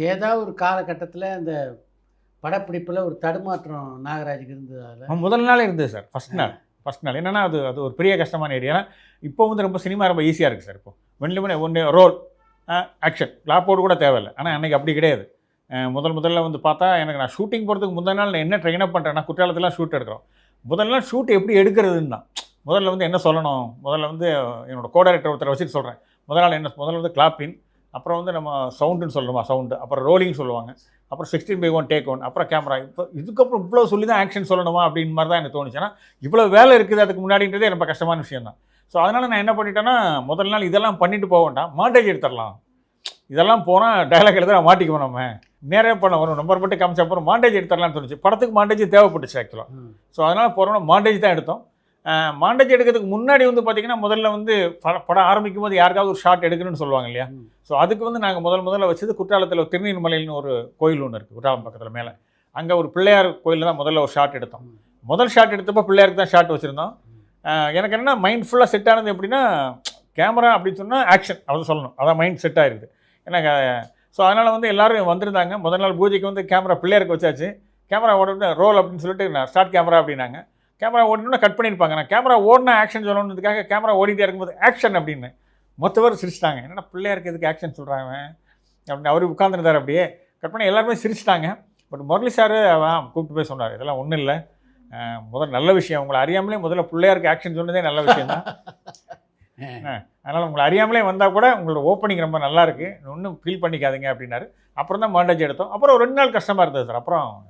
ஏதாவது ஒரு காலகட்டத்தில் அந்த படப்பிடிப்பில் ஒரு தடுமாற்றம் நாகராஜுக்கு இருந்ததால் முதல் நாளே இருந்தது சார். ஃபஸ்ட் நாள் என்னென்னா அது ஒரு பெரிய கஷ்டமான ஏரியா. ஏன்னா இப்போ வந்து ரொம்ப சினிமா ரொம்ப ஈஸியாக இருக்குது சார். இப்போ வெண்ணிலுமே ஒன்று ரோல் ஆக்ஷன் லாப்போடு கூட தேவையில்லை. ஆனால் அன்றைக்கி அப்படி கிடையாது. முதல்ல வந்து பார்த்தா எனக்கு நான் ஷூட்டிங் போகிறதுக்கு முதல் நாள் நான் என்ன ட்ரெயின் அப் பண்ணுறேன்னா, குற்றாலத்தில் ஷூட் எடுக்கிறோம். முதல் நாள் ஷூட் எப்படி எடுக்கிறதுன்னு தான். முதல்ல வந்து என்ன சொல்லணும், முதல்ல வந்து என்னோடய கோடைரக்டர் ஒருத்தரை வச்சுட்டு சொல்கிறேன். முதல்ல வந்து கிளாப்பின், அப்புறம் வந்து நம்ம சவுண்டுன்னு சொல்லணுமா சவுண்டு, அப்புறம் ரோலிங் சொல்லுவாங்க, அப்புறம் 16:1 டேக் 1, அப்புறம் கேமரா. இப்போ இதுக்கப்புறம் இவ்வளோ சொல்லி தான் ஆக்ஷன் சொல்லணுமா அப்படின்னு மாதிரி தான் எனக்கு தோணுச்சு. ஏன்னா இவ்வளோ வேலை இருக்குது அதுக்கு முன்னாடின்றதே ரொம்ப கஷ்டமான விஷயம் தான். ஸோ அதனால் நான் என்ன பண்ணிட்டேன்னா, முதல் நாள் இதெல்லாம் பண்ணிட்டு போக வேண்டாம், மாண்டேஜ் எடுத்துடலாம். இதெல்லாம் போனால் டைலாக் எழுத மாட்டிக்குவோம், நம்ம நேரே பண்ண வரும், நம்பர் மட்டும் காமிச்ச அப்புறம் மாண்டேஜ் எடுத்துடலாம்னு தோணுச்சு. படத்துக்கு மாண்டேஜ் தேவைப்பட்டுச்சு ஆக்சுவலாக. ஸோ அதனால் போகிறோன்னா மாண்டேஜ் தான் எடுத்தோம். மாண்டேஜ் எடுக்கிறதுக்கு முன்னாடி வந்து பார்த்திங்கன்னா, முதல்ல வந்து படம் ஆரம்பிக்கும் போது யாருக்காவது ஒரு ஷாட் எடுக்கணும்னு சொல்லுவாங்க இல்லையா. ஸோ அதுக்கு வந்து நாங்கள் முதல்ல வச்சது குற்றாலத்தில் திருநீர்மலைன்னு ஒரு கோயில் ஒன்று இருக்குது, குற்றாலம் பக்கத்தில் மேலே. அங்கே ஒரு பிள்ளையார் கோயிலில் தான் முதல்ல ஒரு ஷாட் எடுத்தோம். முதல் ஷாட் எடுத்தப்போ பிள்ளையாருக்கு தான் ஷாட் வச்சுருந்தோம். எனக்கு என்ன மைண்ட் ஃபுல்லாக செட் ஆனது எப்படின்னா, கேமரா அப்படின்னு சொன்னால் ஆக்ஷன் அதை சொல்லணும், அதான் மைண்ட் செட் ஆகிருது எனக்கு. ஸோ அதனால் வந்து எல்லோரும் வந்திருந்தாங்க. முதல் நாள் பூஜைக்கு வந்து கேமரா பிள்ளையாருக்கு வச்சாச்சு. கேமரா ஓட ரோல் அப்படின்னு சொல்லிட்டு நான் ஸ்டார்ட் கேமரா அப்படின்னாங்க. கேமரா ஓடினா கட் பண்ணியிருப்பாங்க. நான் கேமரா ஓடினா ஆக்ஷன் சொல்லணுன்றதுக்காக கேமரா ஓடிட்டே இருக்கும்போது ஆக்ஷன் அப்படின்னு மொத்த பேர் சிரிச்சிட்டாங்க. என்னென்னா பிள்ளையாருக்கு எதுக்கு ஆக்ஷன் சொல்கிறாங்க அப்படின்னு அவர் உட்காந்துருந்தார். அப்படியே கட் பண்ணி எல்லாருமே சிரிச்சிட்டாங்க. பட் முரளி சார் கூப்பிட்டு போய் சொன்னார், இதெல்லாம் ஒன்றும் இல்லை, முதல்ல நல்ல விஷயம், உங்களை அறியாமலே முதல்ல பிள்ளையாருக்கு ஆக்ஷன் சொன்னதே நல்ல விஷயம் தான். அதனால் உங்களை அறியாமலே வந்தால் கூட உங்களோட ஓப்பனிங் ரொம்ப நல்லா இருக்குது, ஒன்றும் ஃபீல் பண்ணிக்காதீங்க அப்படின்னாரு. அப்புறம் தான் மாண்டேஜ் எடுத்தோம். அப்புறம் ஒரு 2 நாள் கஷ்டமாக இருந்தது சார். அப்புறம்